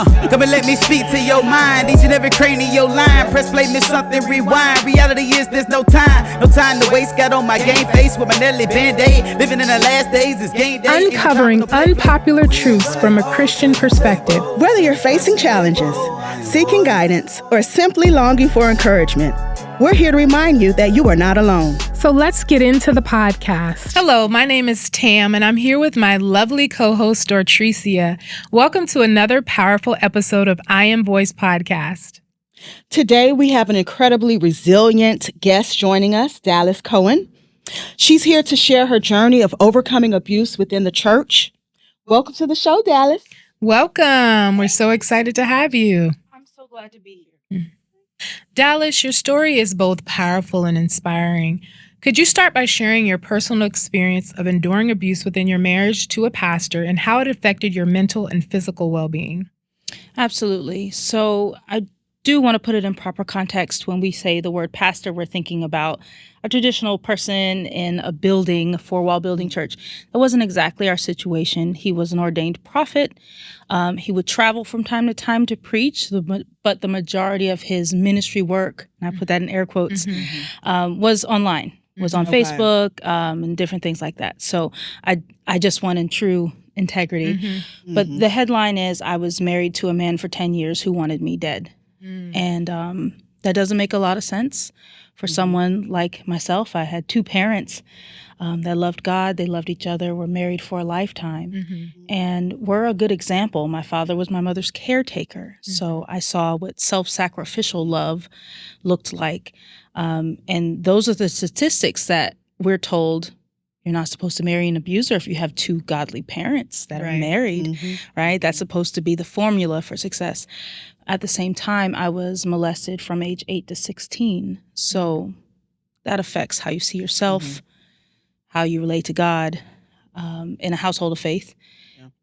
Come and let me speak to your mind. Each and every cranial line. Press play, miss something, rewind. Reality is there's no time. No time to waste. Got on my game face with my Nelly Band-Aid. Living in the last days is game day. Uncovering unpopular truths from a Christian perspective. Whether you're facing challenges, seeking guidance, or simply longing for encouragement, we're here to remind you that you are not alone. So let's get into the podcast. Hello, my name is Tam, and I'm here with my lovely co-host, Dortresia. Welcome to another powerful episode of IAmVoice podcast. Today, we have an incredibly resilient guest joining us, Dallas Kohen. She's here to share her journey of overcoming abuse within the church. Welcome to the show, Dallas. Welcome. We're so excited to have you. I'm so glad to be here. Dallas, your story is both powerful and inspiring. Could you start by sharing your personal experience of enduring abuse within your marriage to a pastor and how it affected your mental and physical well-being? Absolutely. So I do want to put it in proper context. When we say the word pastor, we're thinking about a traditional person in a building, a four-wall building church. That wasn't exactly our situation. He was an ordained prophet. He would travel from time to time to preach, but the majority of his ministry work, and I put that in air quotes, was online, was on Facebook and different things like that. So I just went in true integrity. But the headline is, I was married to a man for 10 years who wanted me dead. And that doesn't make a lot of sense for someone like myself. I had two parents that loved God. They loved each other, were married for a lifetime, and were a good example. My father was my mother's caretaker. So I saw what self-sacrificial love looked like. And those are the statistics that we're told you're not supposed to marry an abuser if you have two godly parents that are married, right? That's supposed to be the formula for success. At the same time, I was molested from age 8 to 16. So that affects how you see yourself, how you relate to God in a household of faith,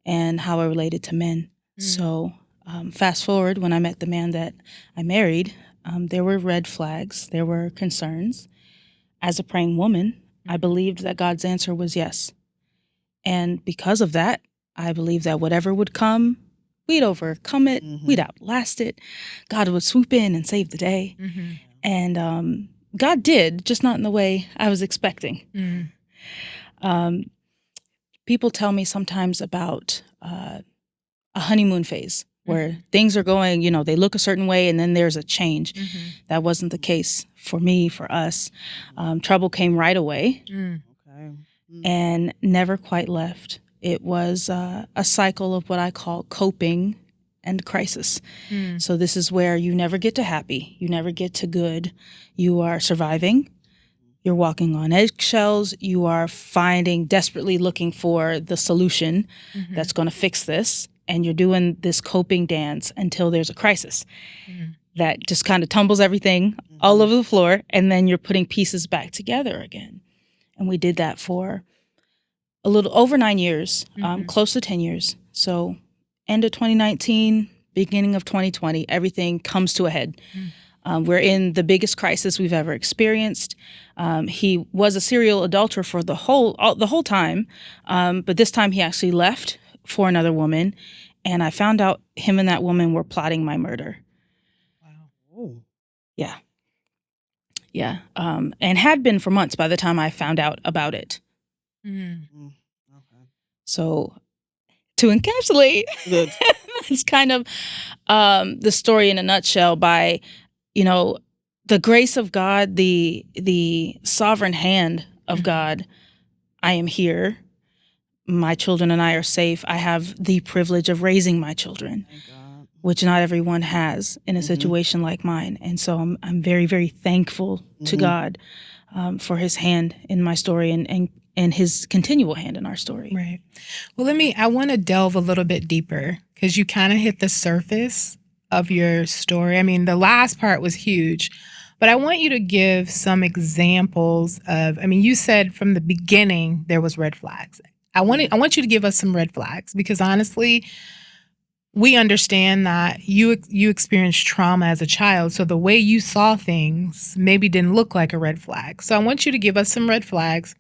and how I related to men. So fast forward, when I met the man that I married, there were red flags, there were concerns. As a praying woman, I believed that God's answer was yes. And because of that, I believed that whatever would come, we'd overcome it. We'd outlast it. God would swoop in and save the day. And God did, just not in the way I was expecting. People tell me sometimes about a honeymoon phase where things are going, they look a certain way and then there's a change. That wasn't the case for me, for us. Trouble came right away and never quite left. It was a cycle of what I call coping and crisis. So this is where you never get to happy. You never get to good. You are surviving. You're walking on eggshells. You are desperately looking for the solution that's going to fix this. And you're doing this coping dance until there's a crisis that just kind of tumbles everything all over the floor. And then you're putting pieces back together again. And we did that for a little over 9 years, close to 10 years. So end of 2019, beginning of 2020, everything comes to a head. We're in the biggest crisis we've ever experienced. He was a serial adulterer for the whole time, but this time he actually left for another woman, and I found out him and that woman were plotting my murder. Wow. Yeah, and had been for months by the time I found out about it. So to encapsulate, that's kind of the story in a nutshell. By the grace of God, the sovereign hand of God, I am here. My children and I are safe. I have the privilege of raising my children, which not everyone has in a situation like mine. And so I'm very, very thankful to God for his hand in my story and his continual hand in our story. Right. Well, I want to delve a little bit deeper because you kind of hit the surface of your story. I mean, the last part was huge, but I want you to give some examples of, you said from the beginning there was red flags. I want you to give us some red flags because honestly, we understand that you experienced trauma as a child, so the way you saw things maybe didn't look like a red flag. So I want you to give us some red flags.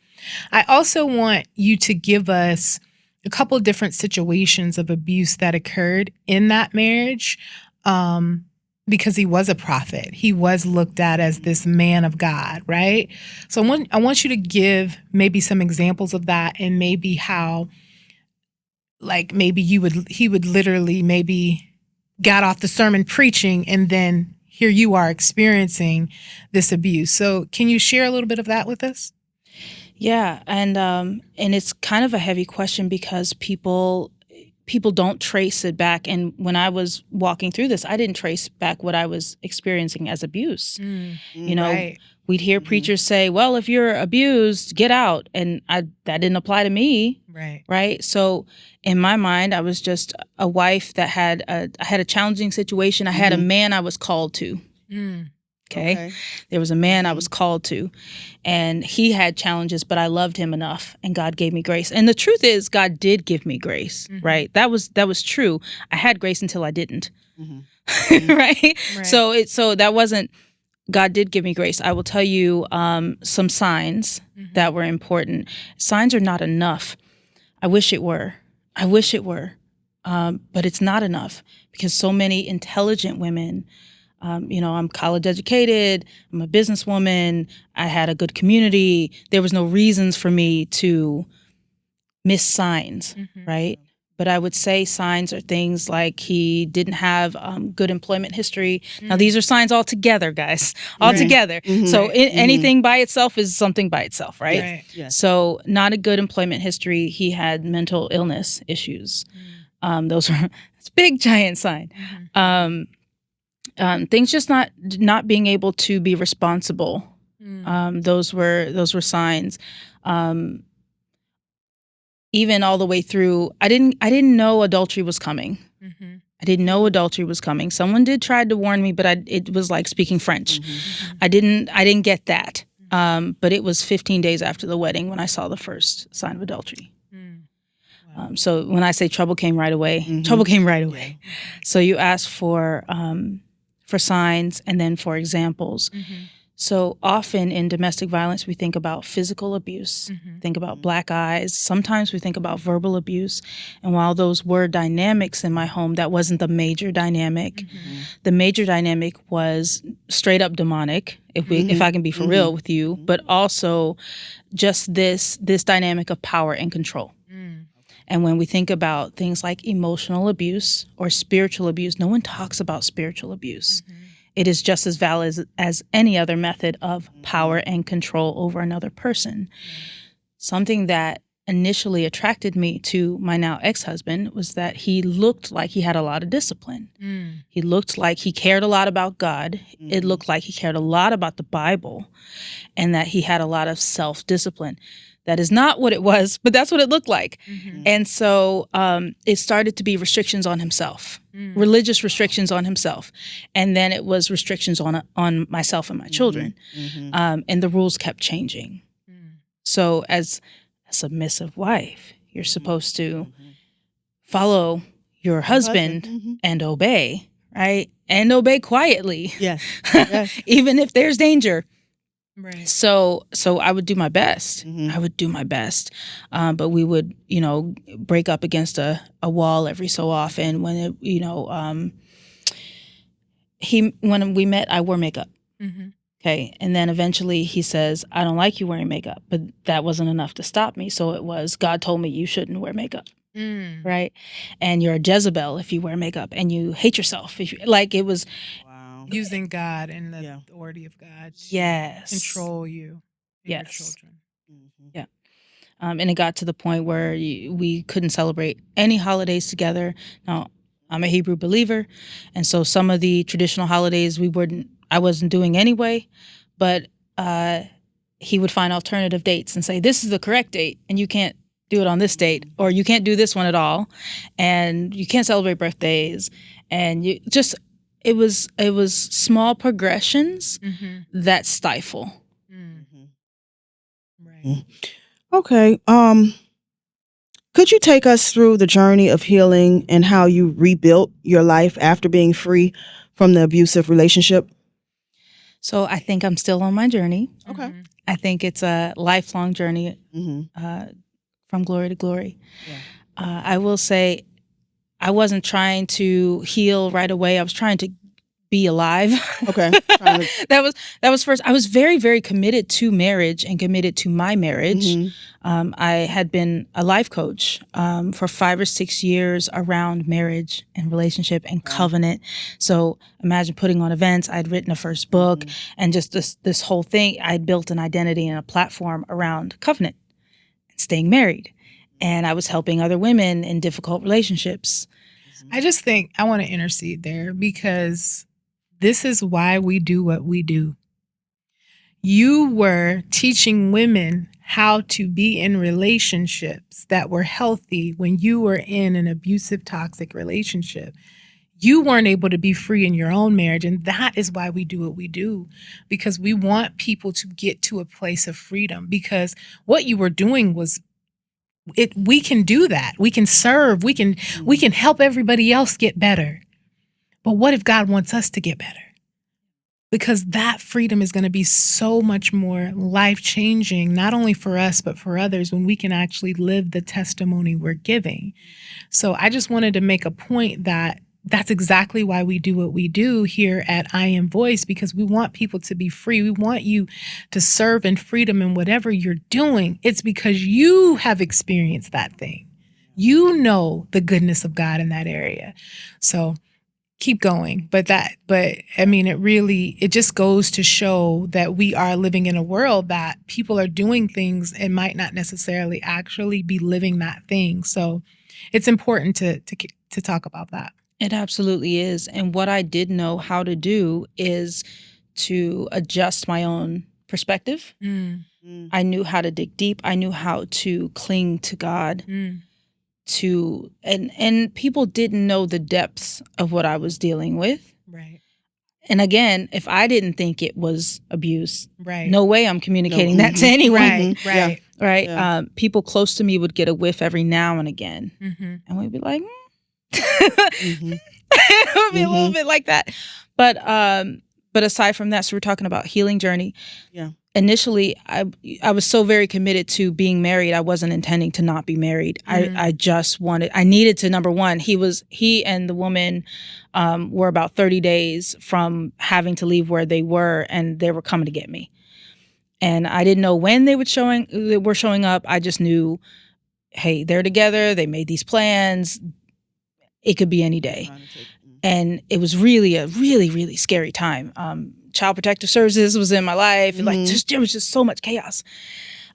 I also want you to give us a couple of different situations of abuse that occurred in that marriage, because he was a prophet. He was looked at as this man of God, right? So I want you to give maybe some examples of that, and maybe how, like, maybe he would literally maybe got off the sermon preaching, and then here you are experiencing this abuse. So can you share a little bit of that with us? Yeah, and it's kind of a heavy question because people don't trace it back. And when I was walking through this, I didn't trace back what I was experiencing as abuse. Right. We'd hear preachers say, "Well, if you're abused, get out," and that didn't apply to me. Right. So in my mind, I was just a wife that had a challenging situation. I had a man I was called to. Okay. There was a man I was called to, and he had challenges, but I loved him enough, and God gave me grace. And the truth is, God did give me grace, right? That was true. I had grace until I didn't, right? So that wasn't. God did give me grace. I will tell you some signs that were important. Signs are not enough. I wish it were. But it's not enough, because so many intelligent women. I'm college educated, I'm a businesswoman, I had a good community. There was no reasons for me to miss signs, right? But I would say signs are things like he didn't have good employment history. Now, these are signs altogether, guys, altogether. So anything by itself is something by itself, right? Yes. So not a good employment history. He had mental illness issues. It's a big, giant sign. Things just not being able to be responsible. Those were signs. Even all the way through, I didn't know adultery was coming. I didn't know adultery was coming. Someone did try to warn me, but it was like speaking French. I didn't get that. But it was 15 days after the wedding when I saw the first sign of adultery. So when I say trouble came right away, trouble came right away. So you ask for signs and then for examples. So often in domestic violence, we think about physical abuse, think about black eyes. Sometimes we think about verbal abuse. And while those were dynamics in my home, that wasn't the major dynamic. The major dynamic was straight up demonic, if I can be for real with you, but also just this dynamic of power and control. And when we think about things like emotional abuse or spiritual abuse, no one talks about spiritual abuse. It is just as valid as any other method of power and control over another person. Something that initially attracted me to my now ex-husband was that he looked like he had a lot of discipline. He looked like he cared a lot about God. It looked like he cared a lot about the Bible, and that he had a lot of self-discipline. That is not what it was, but that's what it looked like. And so it started to be restrictions on himself, religious restrictions on himself. And then it was restrictions on myself and my children. And the rules kept changing. So as a submissive wife, you're supposed to follow your husband and obey, right? And obey quietly. Yes. Even if there's danger. Right. So I would do my best. I would do my best. But we would, break up against a wall every so often when when we met, I wore makeup. Okay. And then eventually he says, I don't like you wearing makeup, but that wasn't enough to stop me. So it was, God told me you shouldn't wear makeup. Right. And you're a Jezebel if you wear makeup, and you hate yourself. It was. Using God and the authority of God to control you and your children. Yeah. And it got to the point where we couldn't celebrate any holidays together. Now, I'm a Hebrew believer, and so some of the traditional holidays I wasn't doing anyway, but he would find alternative dates and say, this is the correct date, and you can't do it on this date, or you can't do this one at all, and you can't celebrate birthdays, and you just... It was small progressions that stifle. Right. Okay. Could you take us through the journey of healing and how you rebuilt your life after being free from the abusive relationship? So I think I'm still on my journey. Okay. I think it's a lifelong journey from glory to glory. I will say I wasn't trying to heal right away. I was trying to be alive. Okay. That was first. I was very, very committed to marriage and committed to my marriage. Mm-hmm. I had been a life coach for 5 or 6 years around marriage and relationship and covenant. So imagine putting on events. I'd written a first book, and just this whole thing. I'd built an identity and a platform around covenant and staying married. And I was helping other women in difficult relationships. I just think I want to intercede there because this is why we do what we do. You were teaching women how to be in relationships that were healthy when you were in an abusive, toxic relationship. You weren't able to be free in your own marriage. And that is why we do what we do, because we want people to get to a place of freedom, because what you were doing was we can do that. We can serve. We can help everybody else get better. But what if God wants us to get better? Because that freedom is going to be so much more life-changing, not only for us, but for others, when we can actually live the testimony we're giving. So I just wanted to make a point that that's exactly why we do what we do here at IAmVoice, because we want people to be free. We want you to serve in freedom in whatever you're doing. It's because you have experienced that thing. You know the goodness of God in that area. So keep going. But I mean, it just goes to show that we are living in a world that people are doing things and might not necessarily actually be living that thing. So it's important to talk about that. It absolutely is. And what I did know how to do is to adjust my own perspective. I knew how to dig deep. I knew how to cling to God. And people didn't know the depths of what I was dealing with. Right. And again, if I didn't think it was abuse, right, no way I'm communicating that to anyone. Right. Yeah. People close to me would get a whiff every now and again. And we'd be like, it would be a little bit like that. But aside from that, so we're talking about healing journey. Yeah. Initially, I was so very committed to being married. I wasn't intending to not be married. I needed to, number one, he and the woman were about 30 days from having to leave where they were, and they were coming to get me. And I didn't know when they were showing up. I just knew, hey, they're together. They made these plans. It could be any day. And it was really a really, really scary time. Child Protective Services was in my life. There was just so much chaos.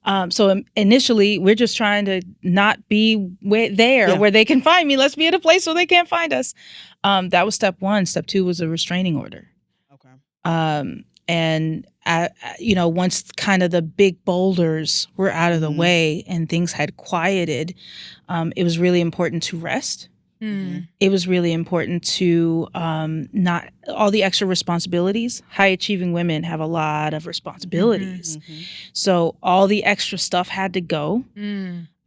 So initially, we're just trying to not be where they can find me. Let's be at a place where they can't find us. That was step one. Step two was a restraining order. Okay. And once kind of the big boulders were out of the way and things had quieted, it was really important to rest. It was really important to not all the extra responsibilities. High achieving women have a lot of responsibilities. So all the extra stuff had to go.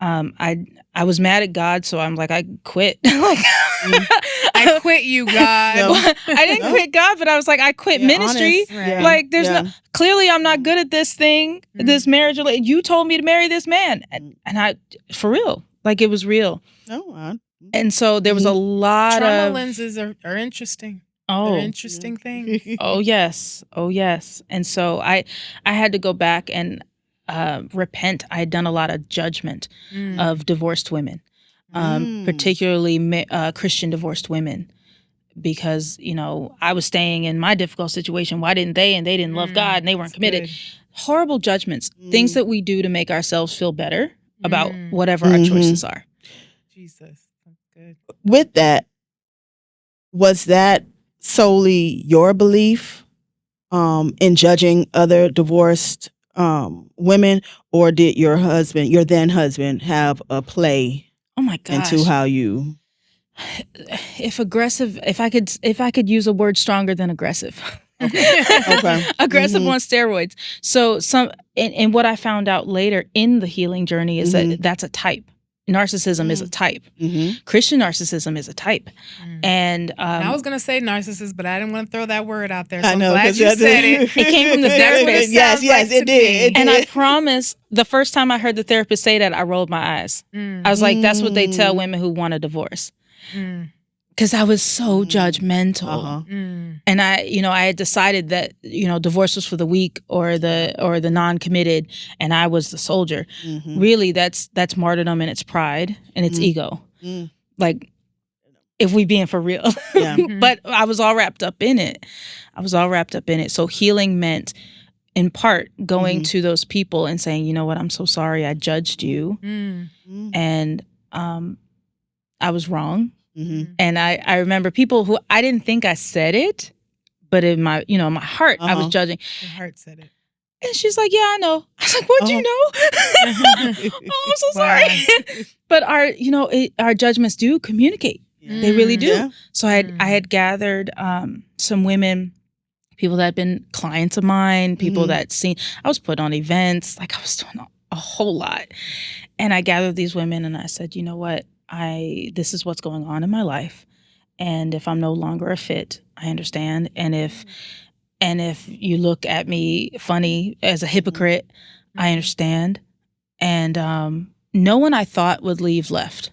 I was mad at God, so I'm like, I quit. I quit you, God. No. I didn't quit God, but I was like, I quit ministry. Right. Like, clearly I'm not good at this thing, this marriage. You told me to marry this man. And I, for real, like it was real. And so there was a lot trauma of lenses are interesting. Oh, they're interesting things. Oh yes. And so I had to go back and repent. I had done a lot of judgment of divorced women, particularly Christian divorced women, because I was staying in my difficult situation. Why didn't they? And they didn't love God, and they weren't committed. Good. Horrible judgments, things that we do to make ourselves feel better about whatever our choices are. Jesus. Good. With that, was that solely your belief in judging other divorced women, or did your then husband, have a play? Oh my gosh. Into how you? If I could use a word stronger than aggressive. Okay. Aggressive on steroids. So and what I found out later in the healing journey is that that's a type. narcissism is a type. Christian narcissism is a type. And I was going to say narcissist, but I didn't want to throw that word out there. So I know, I'm glad 'cause you that- said it. it came from the That's what therapist. it sounds like it to did. me. It And I did. promise, the first time I heard the therapist say that, I rolled my eyes. I was like, that's what they tell women who want a divorce. Because I was so judgmental. And I had decided that, divorce was for the weak or the non-committed, and I was the soldier. Really, that's martyrdom and its pride and its ego. Like, if we being for real. Yeah. But I was all wrapped up in it. So healing meant, in part, going to those people and saying, you know what, I'm so sorry I judged you. And I was wrong. And I remember people who I didn't think I said it, but in my my heart I was judging. Your heart said it. And she's like, yeah, I know. I was like, what'd you know? Oh, I'm so sorry. But our judgments do communicate. They really do. Yeah. So I had gathered some women, people that had been clients of mine, people that seen, I was put on events, like I was doing a whole lot. And I gathered these women and I said, you know what? This is what's going on in my life. And if I'm no longer a fit, I understand. And if you look at me funny as a hypocrite, I understand. And no one I thought would leave left.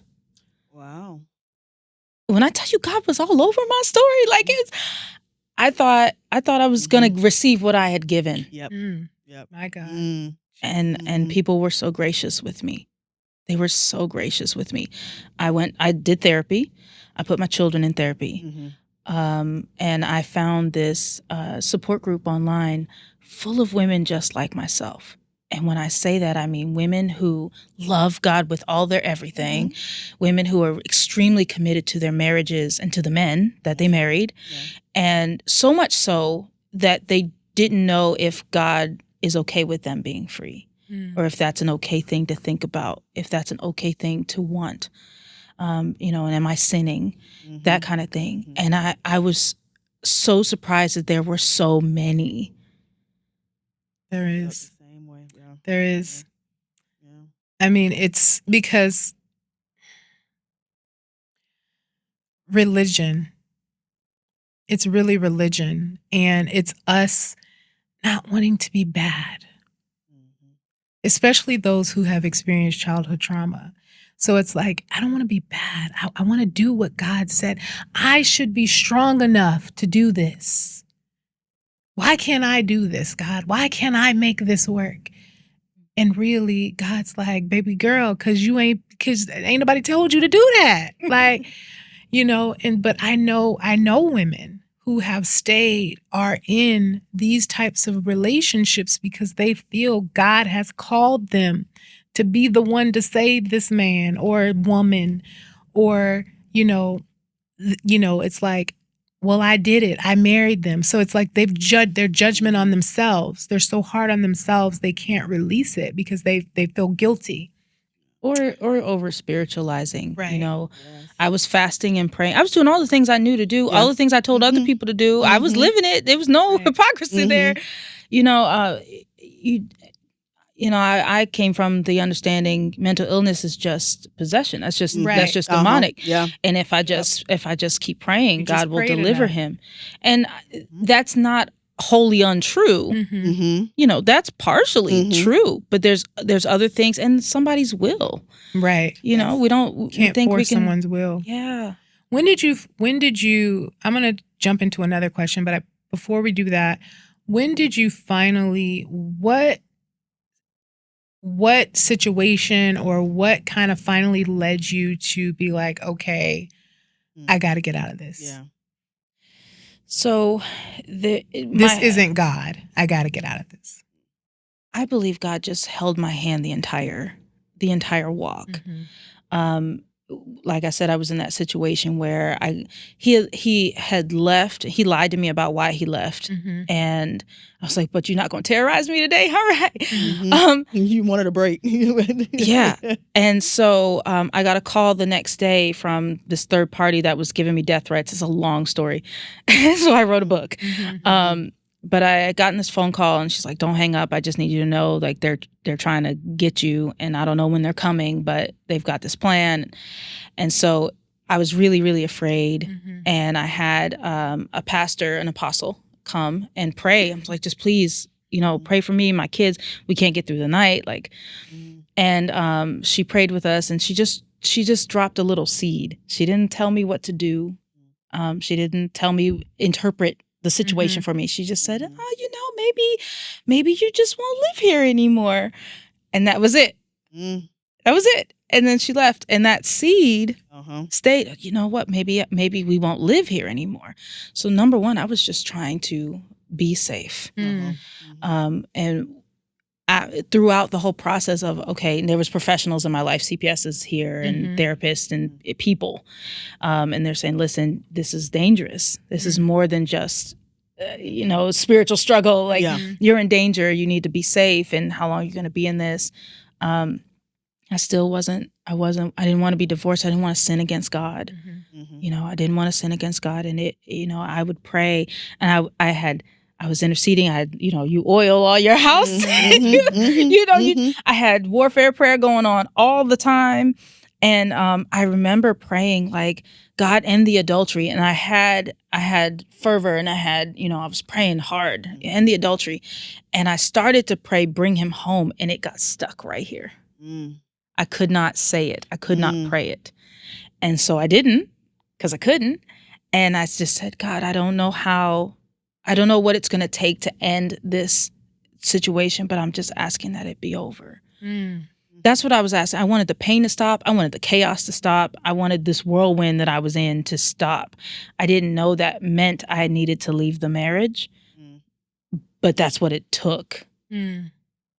Wow. When I tell you God was all over my story, like I thought I was gonna receive what I had given. Yep. Yep. My God. And people were so gracious with me. They were so gracious with me. I did therapy. I put my children in therapy. And I found this support group online full of women just like myself. And when I say that, I mean women who love God with all their everything, women who are extremely committed to their marriages and to the men that they married, and so much so that they didn't know if God is okay with them being free, or if that's an okay thing to think about, if that's an okay thing to want, and am I sinning, that kind of thing. And I was so surprised that there were so many. There is. The same way. Yeah. There is. Yeah. I mean, it's because religion, it's really religion, and it's us not wanting to be bad, especially those who have experienced childhood trauma. So it's like, I don't want to be bad. I want to do what God said. I should be strong enough to do this. Why can't I do this, God? Why can't I make this work? And really, God's like, baby girl, because ain't nobody told you to do that. Like, but I know women who have stayed, are in these types of relationships because they feel God has called them to be the one to save this man or woman, or, it's like, well, I did it. I married them. So it's like they've judged their judgment on themselves. They're so hard on themselves, they can't release it because they feel guilty. Or over spiritualizing, Right. Yes. I was fasting and praying. I was doing all the things I knew to do, all the things I told other people to do. I was living it. There was no hypocrisy there. I came from the understanding mental illness is just possession. That's just demonic. Yeah. And if I just keep praying, You just God will prayed deliver enough. him. And that's not wholly untrue. That's partially true, but there's other things, and somebody's will. Right. We Can't think force we can. someone's will. Yeah. When did you, I'm going to jump into another question, but before we do that, when did you finally, what situation or what kind of finally led you to be like, okay, I got to get out of this. Yeah. So This isn't God. I got to get out of this. I believe God just held my hand the entire walk. Like I said, I was in that situation where he had left. He lied to me about why he left, and I was like, "But you're not going to terrorize me today, all right?" You wanted a break. Yeah, and so I got a call the next day from this third party that was giving me death threats. It's a long story, so I wrote a book. But I had gotten this phone call, and she's like, "Don't hang up. I just need you to know, like, they're trying to get you, and I don't know when they're coming, but they've got this plan." And so I was really, really afraid. And I had a pastor, an apostle, come and pray. I was like, "Just please, pray for me, my kids. We can't get through the night." And she prayed with us, and she just dropped a little seed. She didn't tell me what to do. She didn't tell me interpret the situation for me. She just said, "Oh, maybe you just won't live here anymore." And that was it. That was it. And then she left, and that seed stayed. You know what? Maybe we won't live here anymore. So number one, I was just trying to be safe. And throughout the whole process of, and there was professionals in my life, CPSs here and therapists and people. And they're saying, "Listen, this is dangerous. This is more than just, spiritual struggle. Like you're in danger. You need to be safe. And how long are you going to be in this?" I didn't want to be divorced. I didn't want to sin against God. I didn't want to sin against God. And I would pray, and I was interceding. I had, you oil all your house. I had warfare prayer going on all the time. And I remember praying, like, "God, end the adultery." And I had fervor, and I was praying hard, end the adultery. And I started to pray, "Bring him home." And it got stuck right here. I could not say it. I could not pray it. And so I didn't, because I couldn't. And I just said, "God, I don't know what it's going to take to end this situation, but I'm just asking that it be over." That's what I was asking. I wanted the pain to stop. I wanted the chaos to stop. I wanted this whirlwind that I was in to stop. I didn't know that meant I needed to leave the marriage, but that's what it took.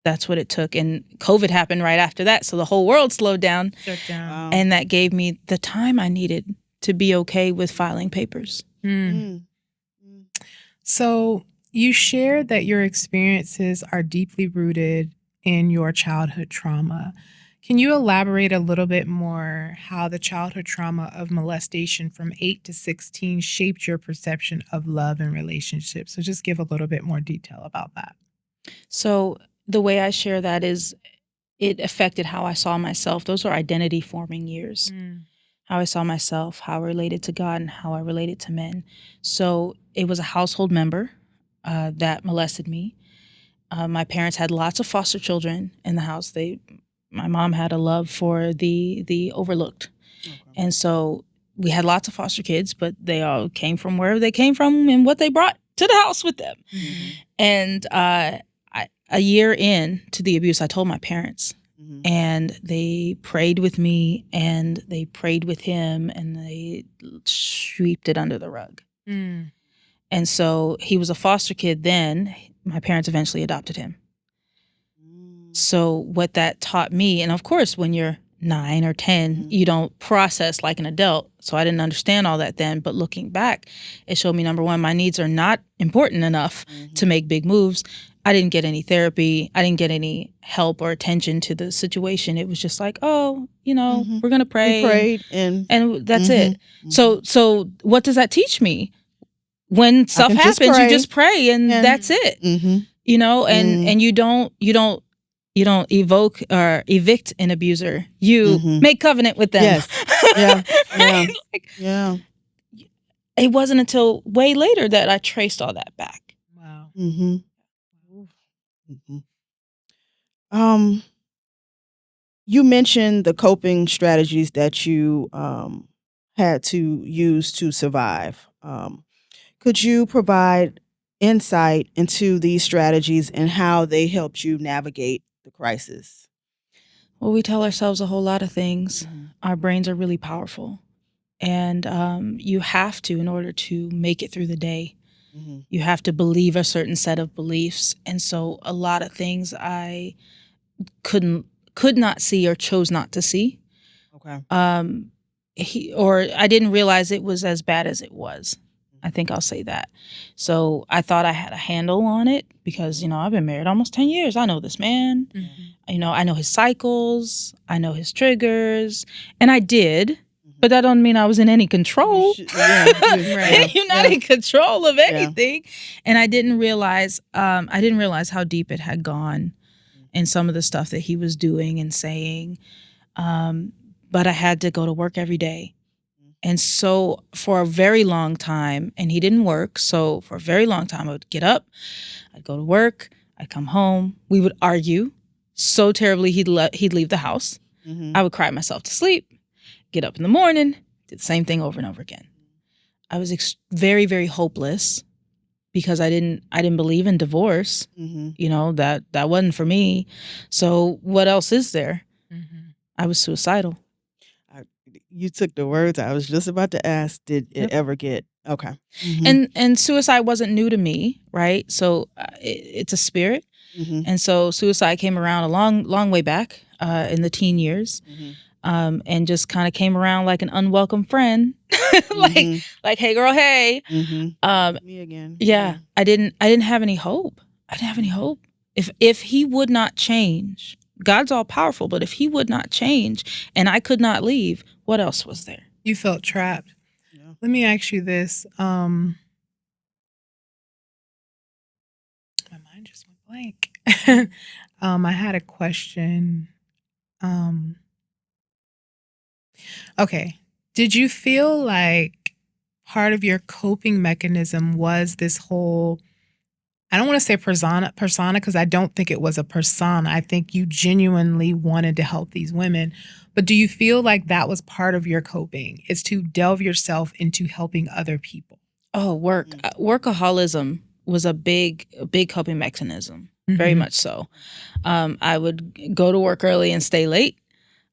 That's what it took. And COVID happened right after that. So the whole world slowed down. Shut down. Wow. And that gave me the time I needed to be okay with filing papers. So you shared that your experiences are deeply rooted in your childhood trauma. Can you elaborate a little bit more how the childhood trauma of molestation from 8 to 16 shaped your perception of love and relationships? So just give a little bit more detail about that. So the way I share that is it affected how I saw myself. Those are identity forming years. How I saw myself, how I related to God, and how I related to men. So it was a household member that molested me. My parents had lots of foster children in the house. My mom had a love for the overlooked. And so we had lots of foster kids, but they all came from wherever they came from and what they brought to the house with them. And a year into the abuse, I told my parents, and they prayed with me, and they prayed with him, and they swept it under the rug. And so he was a foster kid then. My parents eventually adopted him. So what that taught me, and of course, when you're 9 or 10, you don't process like an adult. So I didn't understand all that then. But looking back, it showed me, number one, my needs are not important enough to make big moves. I didn't get any therapy. I didn't get any help or attention to the situation. It was just like, we're going to pray. We prayed and that's it. So what does that teach me? When stuff happens, you just pray and that's it. And you don't evoke or evict an abuser. You make covenant with them. Yes. Yeah. It wasn't until way later that I traced all that back. Wow. You mentioned the coping strategies that you had to use to survive. Could you provide insight into these strategies and how they helped you navigate the crisis? Well, we tell ourselves a whole lot of things. Our brains are really powerful. And you have to, in order to make it through the day, you have to believe a certain set of beliefs. And so a lot of things I could not see or chose not to see. Okay. Or I didn't realize it was as bad as it was. I think I'll say that. So I thought I had a handle on it because, I've been married almost 10 years. I know this man. I know his cycles. I know his triggers. And I did. But that don't mean I was in any control. Right. You're not in control of anything. And I didn't realize how deep it had gone in some of the stuff that he was doing and saying. But I had to go to work every day. And so for a very long time, and he didn't work, so for a very long time, I would get up, I'd go to work, I'd come home, we would argue so terribly he'd leave the house. I would cry myself to sleep, get up in the morning, did the same thing over and over again. I was very, very hopeless because I didn't believe in divorce. You know, that wasn't for me. So what else is there? I was suicidal. You took the words I was just about to ask. Did it ever get okay? And suicide wasn't new to me, right? So it's a spirit, and so suicide came around a long way back in the teen years, and just kind of came around like an unwelcome friend, like hey girl, hey, me again. Yeah, I didn't have any hope. I didn't have any hope. If he would not change, God's all powerful, but if he would not change and I could not leave, what else was there? You felt trapped. Yeah. Let me ask you this. My mind just went blank. I had a question. Okay. Did you feel like part of your coping mechanism was this whole, I don't want to say persona because I don't think it was a persona. I think you genuinely wanted to help these women. But do you feel like that was part of your coping, is to delve yourself into helping other people? Oh, workaholism was a big coping mechanism, very much so. I would go to work early and stay late.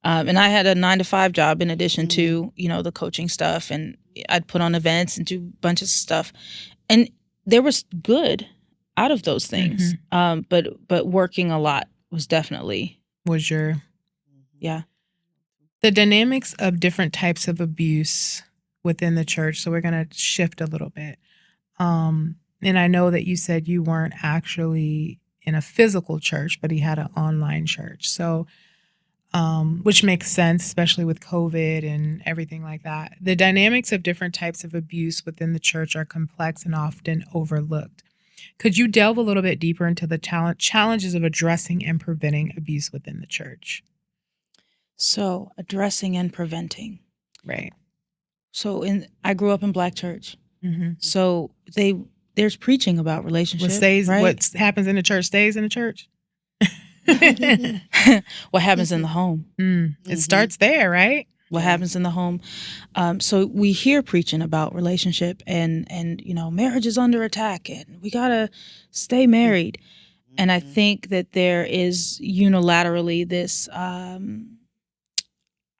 And I had a 9-to-5 job in addition to, the coaching stuff. And I'd put on events and do a bunch of stuff. And there was good out of those things. But working a lot was definitely. Yeah. The dynamics of different types of abuse within the church. So we're going to shift a little bit. And I know that you said you weren't actually in a physical church, but he had an online church. So, which makes sense, especially with COVID and everything like that. The dynamics of different types of abuse within the church are complex and often overlooked. Could you delve a little bit deeper into the challenges of addressing and preventing abuse within the church? So addressing and preventing. Right. So I grew up in Black church. So there's preaching about relationships. What happens in the church stays in the church. What happens in the home. It starts there, right? What happens in the home. So we hear preaching about relationship and marriage is under attack and we got to stay married. And I think that there is unilaterally this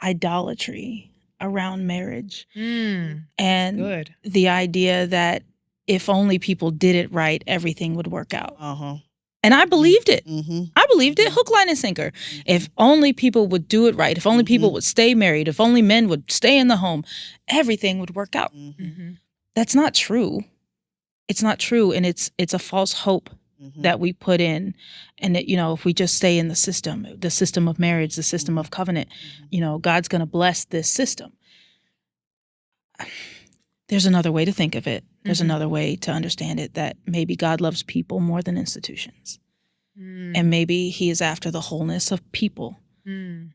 idolatry around marriage. And good. The idea that if only people did it right, everything would work out. And I believed it. I believed it, hook, line, and sinker. If only people would do it right, if only people would stay married, if only men would stay in the home, everything would work out. That's not true. It's not true, and it's a false hope that we put in. And that, if we just stay in the system of marriage, the system of covenant, God's going to bless this system. There's another way to think of it. There's another way to understand it, that maybe God loves people more than institutions. And maybe he is after the wholeness of people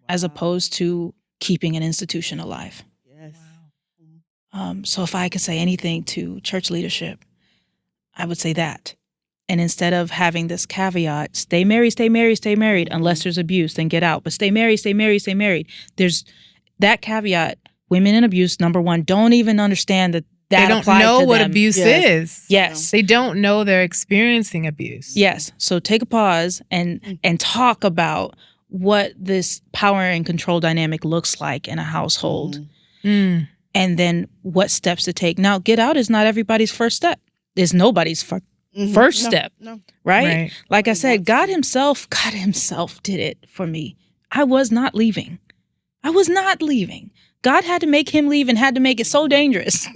as opposed to keeping an institution alive. Yes. So if I could say anything to church leadership, I would say that. And instead of having this caveat, stay married, stay married, stay married, unless there's abuse, then get out. But stay married, stay married, stay married. There's that caveat. Women in abuse, number one, don't even understand that they don't know what abuse is. Yes. They don't know they're experiencing abuse. Yes. So take a pause and talk about what this power and control dynamic looks like in a household. And then what steps to take. Now, get out is not everybody's first step. It's nobody's first step. No. Right? Like I said, God himself did it for me. I was not leaving. God had to make him leave and had to make it so dangerous.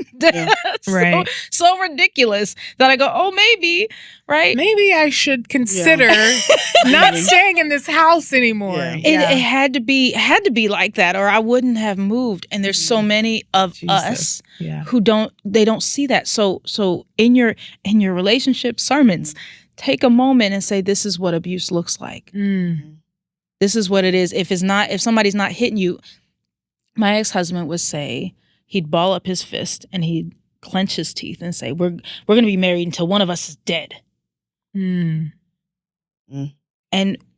Right. So ridiculous that I go, oh, maybe, right? Maybe I should consider not staying in this house anymore. Yeah. It had to be like that, or I wouldn't have moved. And there's so many of us who don't see that. So in your relationship sermons, take a moment and say, this is what abuse looks like. This is what it is. If somebody's not hitting you, my ex-husband would say, he'd ball up his fist and he'd clench his teeth and say, we're going to be married until one of us is dead. And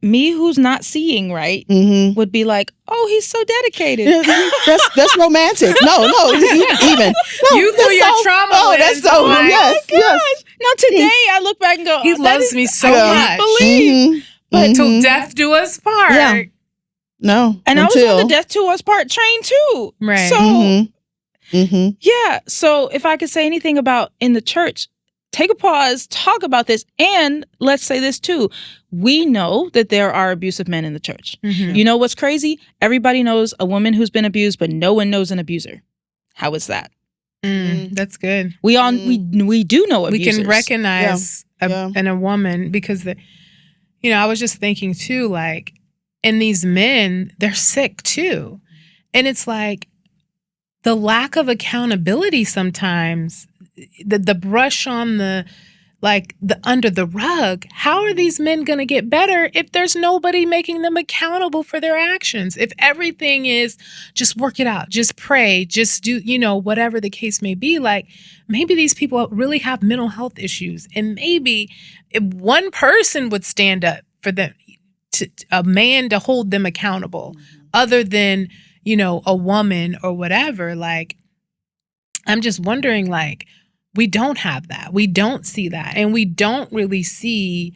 me, who's not seeing right, would be like, oh, he's so dedicated. That's romantic. No, even. No, You threw your trauma Oh, lens that's so, on. yes. Now today I look back and go, He loves me so much. believe. But till death do us part. Yeah. No. And I was on the death to us part train too. Right. So yeah. So if I could say anything about in the church, take a pause, talk about this, and let's say this too. We know that there are abusive men in the church. You know what's crazy? Everybody knows a woman who's been abused, but no one knows an abuser. How is that? That's good. We do know abusers. We can recognize in a woman because I was just thinking too, like, and these men, they're sick too. And it's like the lack of accountability sometimes, the brush on the under the rug. How are these men going to get better if there's nobody making them accountable for their actions? If everything is just work it out, just pray, just do, whatever the case may be, like maybe these people really have mental health issues. And maybe if one person would stand up for them, a man to hold them accountable other than, a woman or whatever, like, I'm just wondering, like, we don't have that. We don't see that. And we don't really see,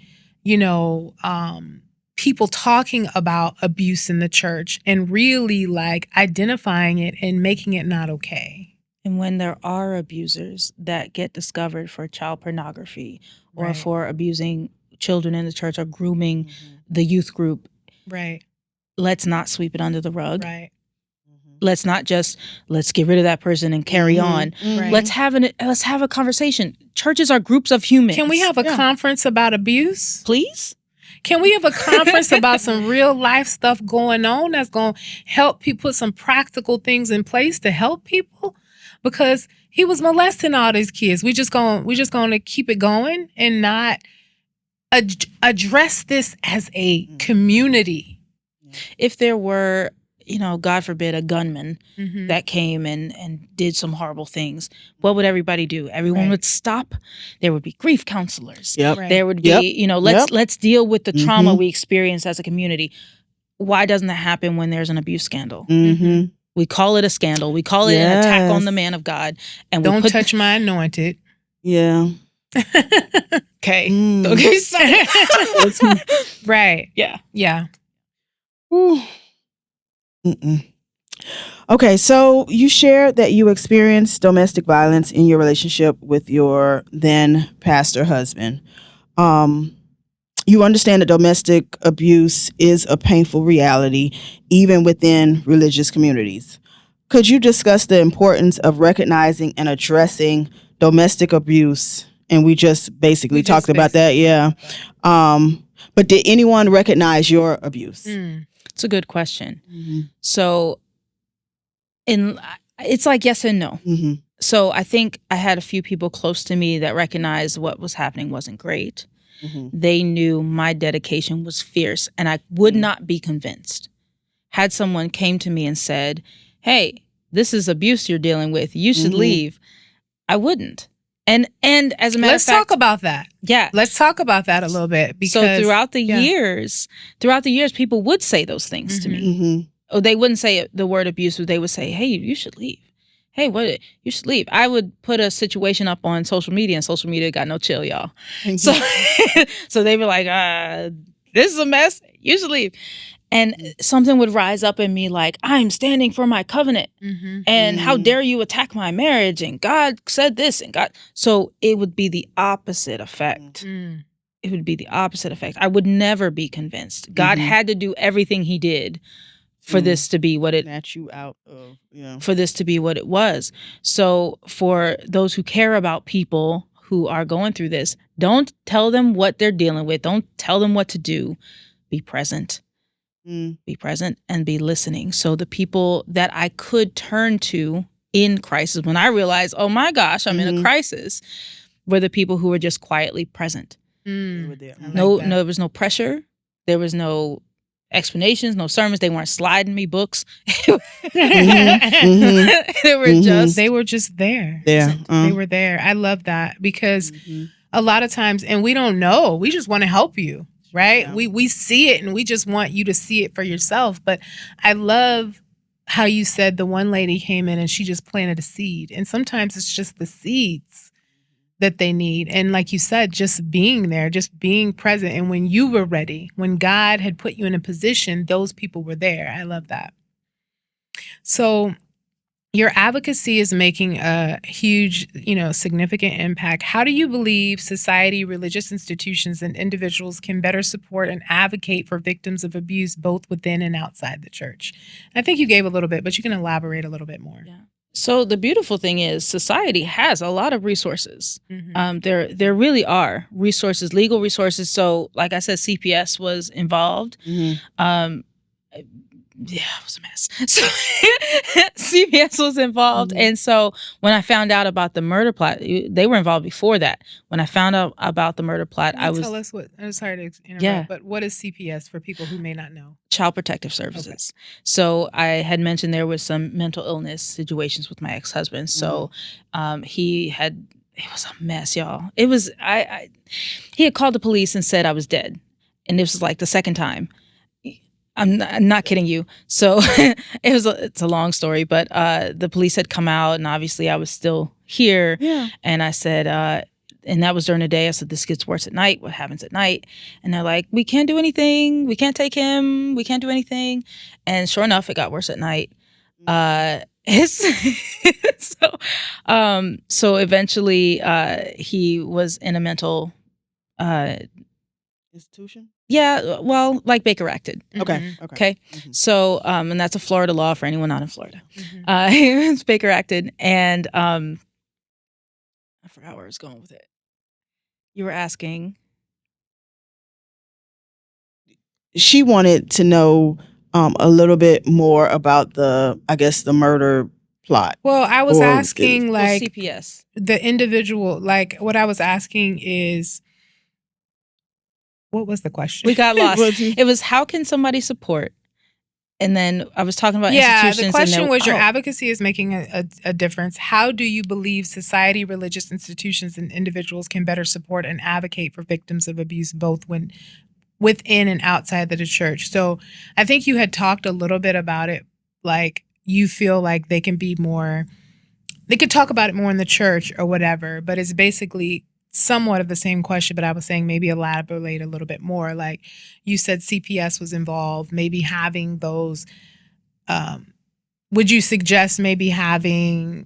people talking about abuse in the church and really like identifying it and making it not okay. And when there are abusers that get discovered for child pornography or for abusing children in the church or grooming the youth group, let's not sweep it under the rug. Let's not just let's get rid of that person and carry on. Let's have a conversation. Churches are groups of humans. Can we have a conference about abuse? Please? Can we have a conference about some real life stuff going on that's going to help people put some practical things in place to help people? Because he was molesting all these kids. We just going to keep it going and not address this as a community. If there were, God forbid, a gunman that came and did some horrible things, what would everybody do? Everyone would stop. There would be grief counselors. There would be, let's deal with the trauma we experience as a community. Why doesn't that happen when there's an abuse scandal? We call it a scandal. We call it an attack on the man of God. And don't touch my anointed. Yeah. Okay. Okay. Right. Yeah. Yeah. Ooh. Okay, so you shared that you experienced domestic violence in your relationship with your then pastor husband. You understand that domestic abuse is a painful reality, even within religious communities. Could you discuss the importance of recognizing and addressing domestic abuse? And we just basically talked about that, yeah. But did anyone recognize your abuse? It's a good question. So, it's like yes and no. So I think I had a few people close to me that recognized what was happening wasn't great. They knew my dedication was fierce, and I would not be convinced. Had someone came to me and said, "Hey, this is abuse you're dealing with. You should leave," I wouldn't. And as a matter of fact, let's talk about that. Yeah, let's talk about that a little bit. Because so throughout the years, people would say those things to me. Oh, they wouldn't say the word abuse, but they would say, "Hey, you should leave. Hey, what? You should leave." I would put a situation up on social media, and social media got no chill, y'all. So they were like, "This is a mess. You should leave." And something would rise up in me like, "I'm standing for my covenant, and how dare you attack my marriage? And God said this, and God." So it would be the opposite effect. It would be the opposite effect. I would never be convinced. God had to do everything He did for this to be what it snatch you out of, for this to be what it was. So for those who care about people who are going through this, don't tell them what they're dealing with. Don't tell them what to do. Be present. Be present and be listening. So the people that I could turn to in crisis, when I realized, oh my gosh, I'm in a crisis, were the people who were just quietly present. They were there. No, there was no pressure. There was no explanations, no sermons. They weren't sliding me books. They were just there. Yeah. They were there. I love that because a lot of times, and we don't know, we just want to help you, right? Yeah. We see it and we just want you to see it for yourself. But I love how you said the one lady came in and she just planted a seed. And sometimes it's just the seeds that they need. And like you said, just being there, just being present. And when you were ready, when God had put you in a position, those people were there. I love that. So your advocacy is making a huge, significant impact. How do you believe society, religious institutions, and individuals can better support and advocate for victims of abuse, both within and outside the church? I think you gave a little bit, but you can elaborate a little bit more. Yeah. So the beautiful thing is society has a lot of resources. There really are resources, legal resources. So like I said, CPS was involved. Yeah, it was a mess. So CPS was involved. And so when I found out about the murder plot, they were involved before that. When I found out about the murder plot, tell us what, I'm sorry to interrupt, but what is CPS for people who may not know? Child Protective Services. Okay. So I had mentioned there was some mental illness situations with my ex-husband. So it was a mess, y'all. It was, he had called the police and said I was dead. And this was like the second time. I'm not kidding you. So it's a long story, but the police had come out and obviously I was still here. Yeah. And I said, and that was during the day. I said, this gets worse at night. What happens at night? And they're like, we can't do anything. We can't take him. We can't do anything. And sure enough, it got worse at night. So eventually he was in a mental institution? Yeah, well, like Baker acted. Okay. So, and that's a Florida law for anyone not in Florida. It's Baker acted, and I forgot where I was going with it. You were asking. She wanted to know a little bit more about the murder plot. Well, I was asking CPS. The individual, what I was asking is, what was the question? We got lost. It was, how can somebody support? And then I was talking about institutions. Yeah, the question was, your advocacy is making a difference. How do you believe society, religious institutions, and individuals can better support and advocate for victims of abuse, both within and outside of the church? So I think you had talked a little bit about it, like you feel like they could talk about it more in the church or whatever, but it's basically somewhat of the same question, but I was saying maybe elaborate a little bit more. Like you said, CPS was involved, maybe having those, would you suggest maybe having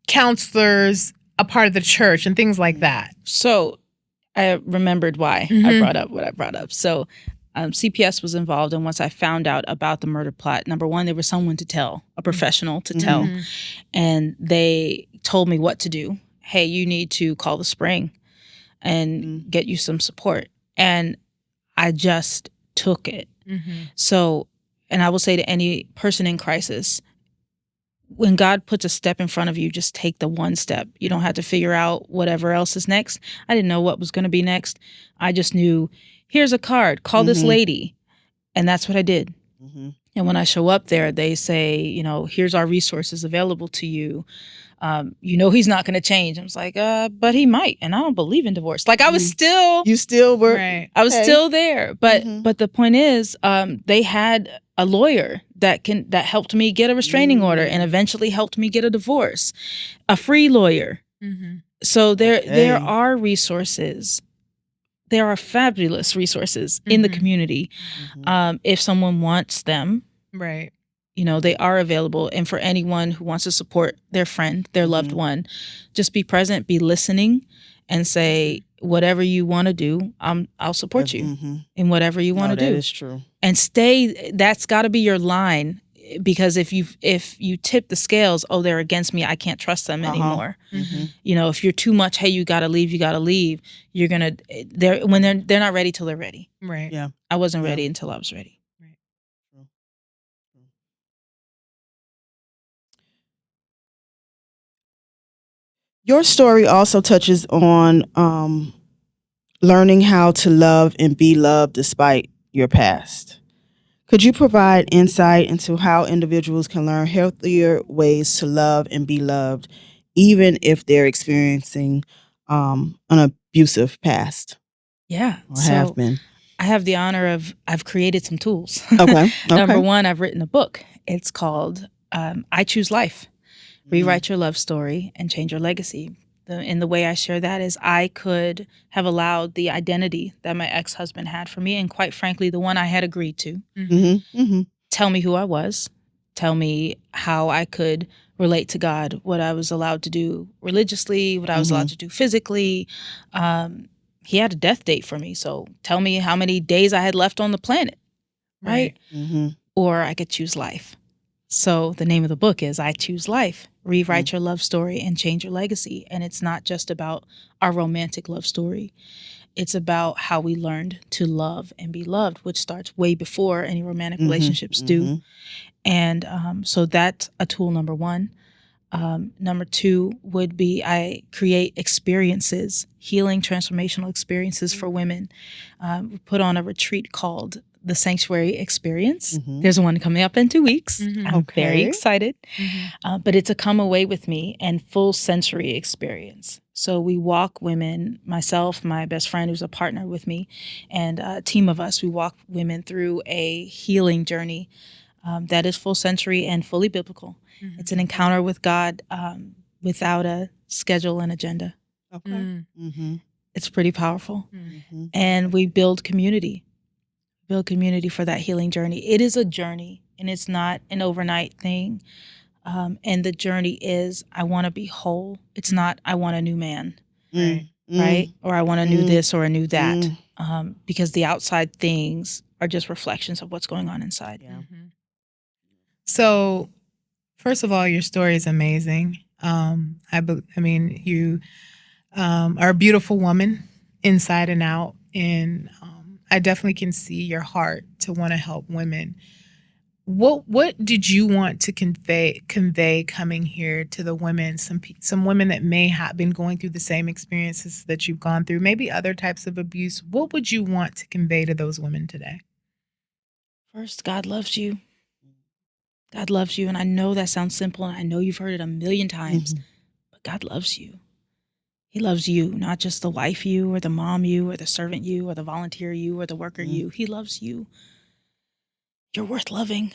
counselors a part of the church and things like that? So I remembered why I brought up what I brought up. So CPS was involved, and once I found out about the murder plot, number one, there was someone to tell, a professional to tell, and they told me what to do. Hey, you need to call the spring and get you some support. And I just took it. So, and I will say to any person in crisis, when God puts a step in front of you, just take the one step. You don't have to figure out whatever else is next. I didn't know what was going to be next. I just knew, here's a card, call this lady. And that's what I did. And when I show up there, they say, here's our resources available to you. He's not going to change. I was like, but he might. And I don't believe in divorce. Like I was still. You still were. Right. I was still there. But the point is, they had a lawyer that helped me get a restraining order and eventually helped me get a divorce, a free lawyer. So there are resources. There are fabulous resources in the community. If someone wants them. Right. They are available. And for anyone who wants to support their friend, their loved one, just be present, be listening, and say, whatever you want to do, I'll support you in whatever you want to do. That is true. and stay. That's got to be your line, because if you tip the scales, oh, they're against me, I can't trust them anymore. Mm-hmm. You know, if you're too much, hey, you got to leave, you're gonna they're not ready till they're ready. Right. Yeah. I wasn't ready until I was ready. Right. Your story also touches on learning how to love and be loved despite your past. Could you provide insight into how individuals can learn healthier ways to love and be loved, even if they're experiencing an abusive past Yeah. or have been? I have the honor of, I've created some tools. Okay. Number one, I've written a book. It's called I Choose Life. Rewrite your love story and change your legacy. And the way I share that is I could have allowed the identity that my ex-husband had for me, and quite frankly, the one I had agreed to, tell me who I was, tell me how I could relate to God, what I was allowed to do religiously, what I was allowed to do physically. He had a death date for me, so tell me how many days I had left on the planet, right? Or I could choose life. So the name of the book is I Choose Life. Rewrite your love story and change your legacy. And it's not just about our romantic love story. It's about how we learned to love and be loved, which starts way before any romantic relationships do. And so that's a tool, number one. Number two would be I create experiences, healing transformational experiences for women. We put on a retreat called the Sanctuary Experience. There's one coming up in 2 weeks. I'm very excited. But it's a come away with me and full sensory experience. So we walk women, myself, my best friend who's a partner with me, and a team of us, we walk women through a healing journey that is full sensory and fully biblical. It's an encounter with God without a schedule and agenda. It's pretty powerful. And we build community for that healing journey. It is a journey, and it's not an overnight thing. And the journey is, I want to be whole. It's not, I want a new man, right? Or I want a new this or a new that. Because the outside things are just reflections of what's going on inside. So, first of all, your story is amazing. I mean, you are a beautiful woman inside and out, and I definitely can see your heart to want to help women. What did you want to convey coming here to the women? Some women that may have been going through the same experiences that you've gone through, maybe other types of abuse. What would you want to convey to those women today? First, God loves you. God loves you, and I know that sounds simple, and I know you've heard it a million times, but God loves you. He loves you, not just the wife you, or the mom you, or the servant you, or the volunteer you, or the worker you. He loves you. You're worth loving.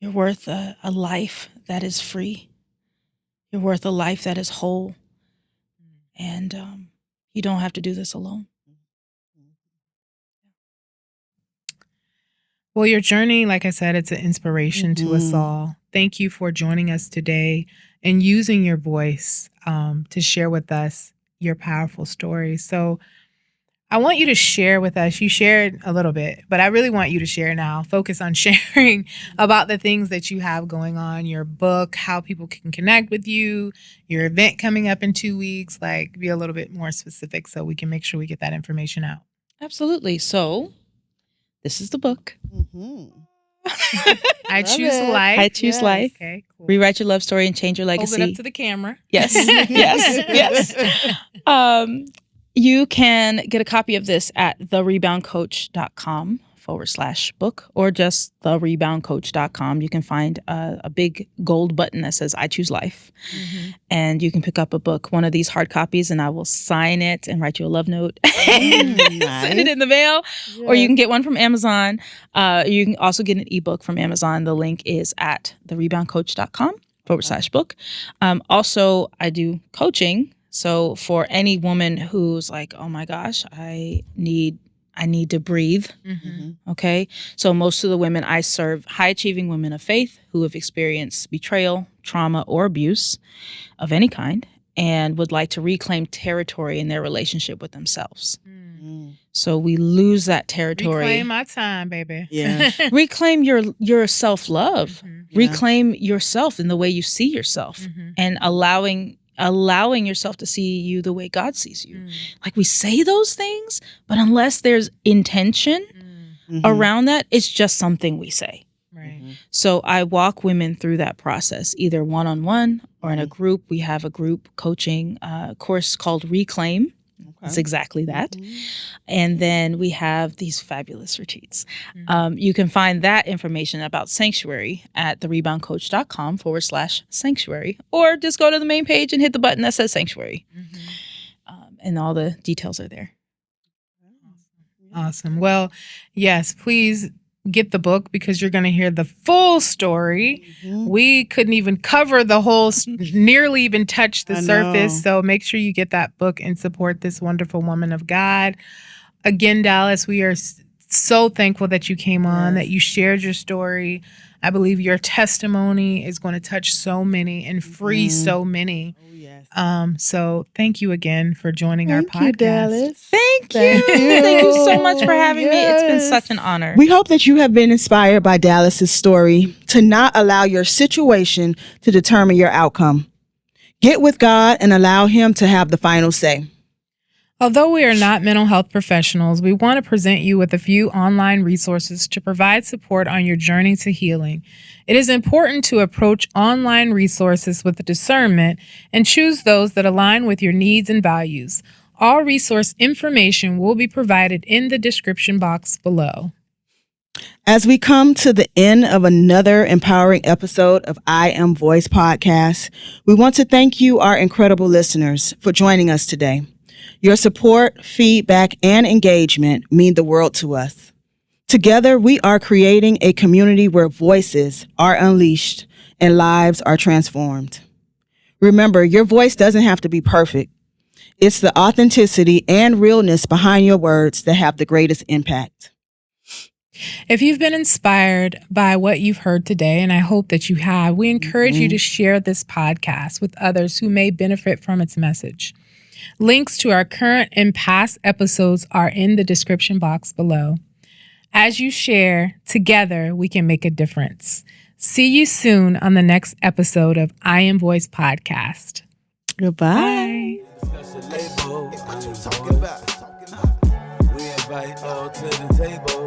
You're worth a life that is free. You're worth a life that is whole. And you don't have to do this alone. Well, your journey, like I said, it's an inspiration to us all. Thank you for joining us today and using your voice to share with us your powerful story. So I want you to share with us. You shared a little bit, but I really want you to share now. Focus on sharing about the things that you have going on, your book, how people can connect with you, your event coming up in 2 weeks. Like, be a little bit more specific so we can make sure we get that information out. Absolutely. So this is the book. I Choose Life. I Choose Life. Okay, cool. Rewrite your love story and change your legacy. Hold it up to the camera. Yes, yes. You can get a copy of this at thereboundcoach.com/book, or just thereboundcoach.com. You can find a big gold button that says I Choose Life. And you can pick up a book, one of these hard copies, and I will sign it and write you a love note. Send it in the mail. Or you can get one from Amazon. You can also get an ebook from Amazon. The link is at thereboundcoach.com/book. Also, I do coaching. So for any woman who's like, oh my gosh, I need to breathe. Okay. So most of the women I serve, high achieving women of faith who have experienced betrayal, trauma, or abuse of any kind, and would like to reclaim territory in their relationship with themselves. So we lose that territory. Reclaim my time, baby. Yeah. Reclaim your self-love. Yeah. Reclaim yourself in the way you see yourself, and allowing yourself to see you the way God sees you. Like, we say those things, but unless there's intention around that, it's just something we say. Right. So I walk women through that process, either one-on-one or in a group. We have a group coaching course called Reclaim. It's exactly that. And then we have these fabulous retreats. You can find that information about Sanctuary at thereboundcoach.com/sanctuary, or just go to the main page and hit the button that says Sanctuary. And all the details are there. Awesome. Well, yes, please get the book, because you're going to hear the full story. We couldn't even cover the whole, nearly even touch the surface. So make sure you get that book and support this wonderful woman of God. Again, Dallas, we are so thankful that you came on, that you shared your story. I believe your testimony is going to touch so many and free so many. So thank you again for joining our podcast. Thank you, Dallas. Thank you. Thank you so much for having me. It's been such an honor. We hope that you have been inspired by Dallas's story to not allow your situation to determine your outcome. Get with God and allow Him to have the final say. Although we are not mental health professionals, we want to present you with a few online resources to provide support on your journey to healing. It is important to approach online resources with discernment and choose those that align with your needs and values. All resource information will be provided in the description box below. As we come to the end of another empowering episode of IAmVoice podcast, we want to thank you, our incredible listeners, for joining us today. Your support, feedback, and engagement mean the world to us. Together, we are creating a community where voices are unleashed and lives are transformed. Remember, your voice doesn't have to be perfect. It's the authenticity and realness behind your words that have the greatest impact. If you've been inspired by what you've heard today, and I hope that you have, we encourage you to share this podcast with others who may benefit from its message. Links to our current and past episodes are in the description box below. As you share, together we can make a difference. See you soon on the next episode of IAmVoice podcast. Goodbye. We invite all to the table.